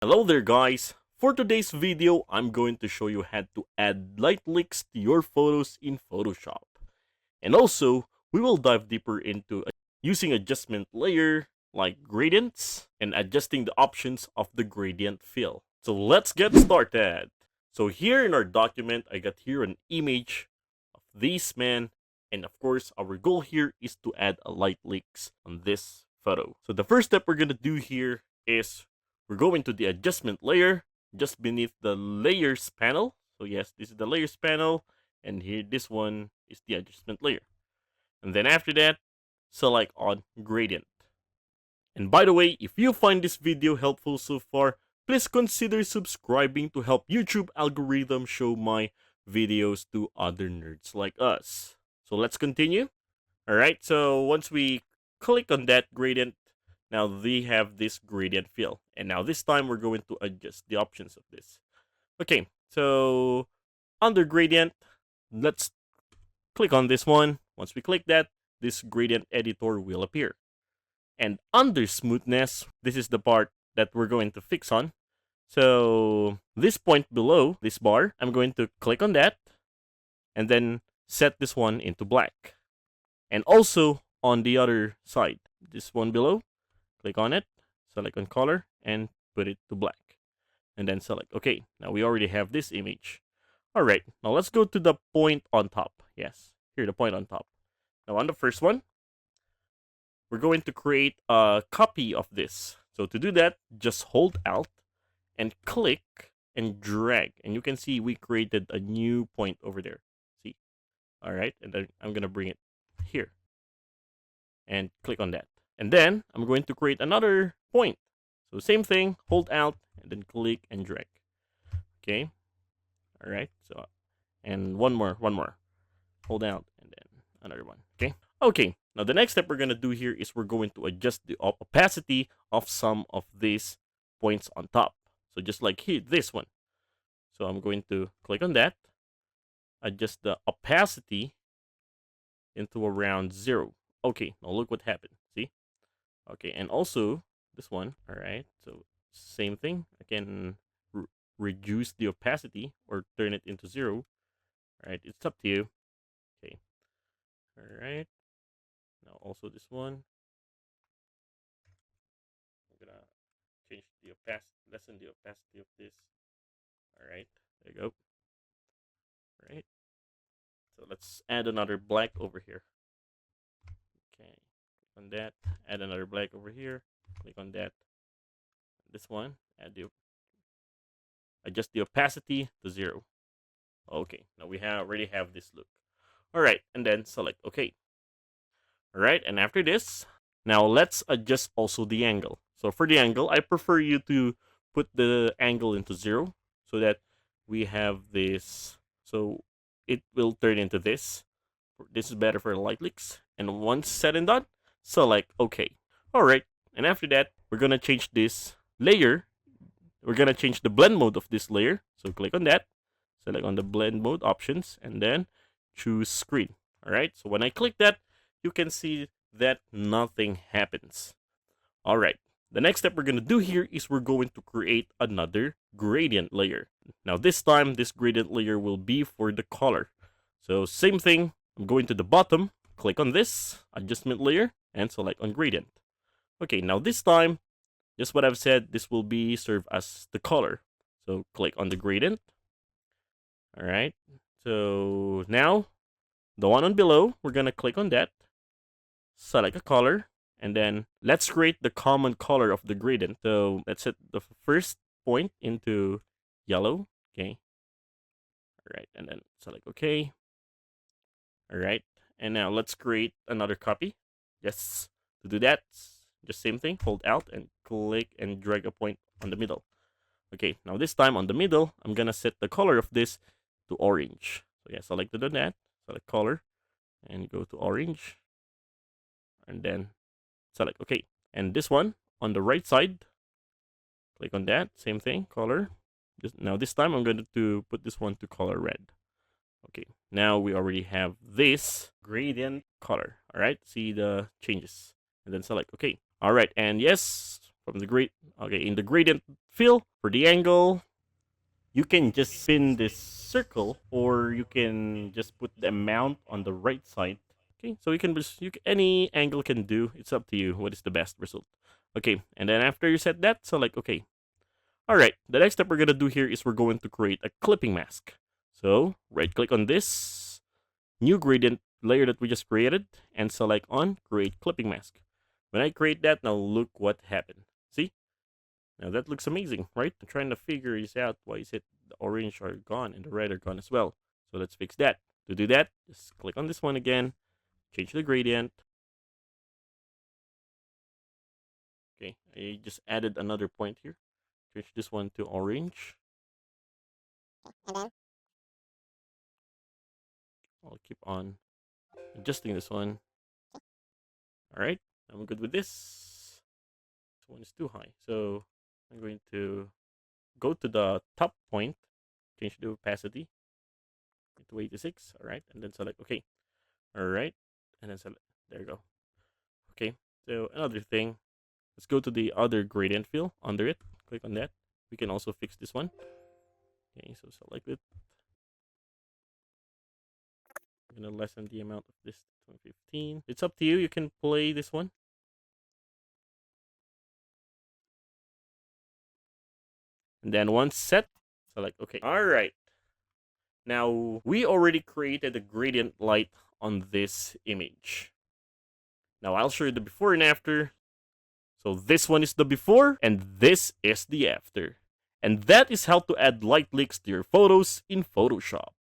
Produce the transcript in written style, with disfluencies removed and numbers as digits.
Hello there guys! For today's video, I'm going to show you how to add light leaks to your photos in Photoshop. And also, we will dive deeper into using adjustment layer like gradients and adjusting the options of the gradient fill. So let's get started! So here in our document, I got here an image of this man, and of course our goal here is to add a light leaks on this photo. So the first step we're going to do here is we're going to the adjustment layer just beneath the layers panel. So yes, this is the layers panel, and here this one is the adjustment layer. And then after that, select on gradient. And by the way, if you find this video helpful so far, please consider subscribing to help YouTube algorithm show my videos to other nerds like us. So let's continue. Alright, so once we click on that gradient, now we have this gradient fill. And now this time we're going to adjust the options of this. Okay, so under gradient, let's click on this one. Once we click that, this gradient editor will appear. And under smoothness, this is the part that we're going to fix on. So this point below this bar, I'm going to click on that and then set this one into black. And also on the other side, this one below, click on it, select on color, and put it to black. And then select OK. Now we already have this image. Alright, now let's go to the point on top. Yes, here the point on top. Now on the first one, we're going to create a copy of this. So to do that, just hold Alt and click and drag. And you can see we created a new point over there. See? Alright, and then I'm going to bring it here. And click on that. And then I'm going to create another point. So same thing, hold Alt and then click and drag. Okay. Alright, so and one more. Hold Alt and then another one. Okay. Okay. Now the next step we're gonna do here is we're going to adjust the opacity of some of these points on top. So just like here, this one. So I'm going to click on that, adjust the opacity into around 0. Okay, now look what happened. See? Okay, and also this one. All right, so same thing. I can reduce the opacity or turn it into 0. All right, it's up to you. Okay. All right. Now also this one. I'm gonna change the opacity, lessen the opacity of this. All right, there you go. All right. So let's add another black over here. Okay, click on that. Add another black over here. Click on that. This one. Adjust the opacity to 0. Okay, now we already have this look. All right, and then select OK. All right, and after this, now let's adjust also the angle. So for the angle, I prefer you to put the angle into 0 so that we have this. So it will turn into this. This is better for light leaks. And once said and done, select OK. All right, and after that, we're gonna change this layer. We're gonna change the blend mode of this layer. So click on that, select on the blend mode options, and then choose screen. All right, so when I click that, you can see that nothing happens. All right, the next step we're going to do here is we're going to create another gradient layer. Now this time, this gradient layer will be for the color. So same thing, I'm going to the bottom, click on this adjustment layer, and select on gradient. Okay, now this time, just what I've said, this will be serve as the color. So click on the gradient. All right, so now the one on below, we're going to click on that, select a color, and then let's create the common color of the gradient. So let's set the first point into yellow. Okay. All right, and then select OK. All right, and now let's create another copy. Yes, to do that, just same thing, hold Alt and click and drag a point on the middle. Okay, now this time on the middle, I'm gonna set the color of this to orange. So yeah, select that, select color, and go to orange, and then select OK. And this one on the right side, click on that, same thing, color. Now this time I'm going to put this one to color red. Okay, now we already have this gradient color. All right, see the changes, and then select OK. All right, and yes, from the in the gradient fill for the angle, you can just spin this circle, or you can just put the amount on the right side. Okay, so any angle can do. It's up to you what is the best result. Okay, and then after you set that, so like, okay, all right, the next step we're gonna do here is we're going to create a clipping mask. So right click on this new gradient layer that we just created and select on create clipping mask. When I create that, now look what happened. See? Now that looks amazing, right? I'm trying to figure this out. Why is it the orange are gone and the red are gone as well? So let's fix that. To do that, just click on this one again, change the gradient. Okay, I just added another point here. Change this one to orange. And then I'll keep on adjusting this one. All right, I'm good with this. This one is too high, so I'm going to go to the top point, change the opacity to 86. All right, and then select OK. All right, and then select. There you go. Okay, so another thing, let's go to the other gradient fill under it. Click on that. We can also fix this one. Okay, so select it. I'm gonna lessen the amount of this to 15. It's up to you. You can play this one. And then once set, select OK. All right. Now, we already created a gradient light on this image. Now, I'll show you the before and after. So this one is the before, and this is the after. And that is how to add light leaks to your photos in Photoshop.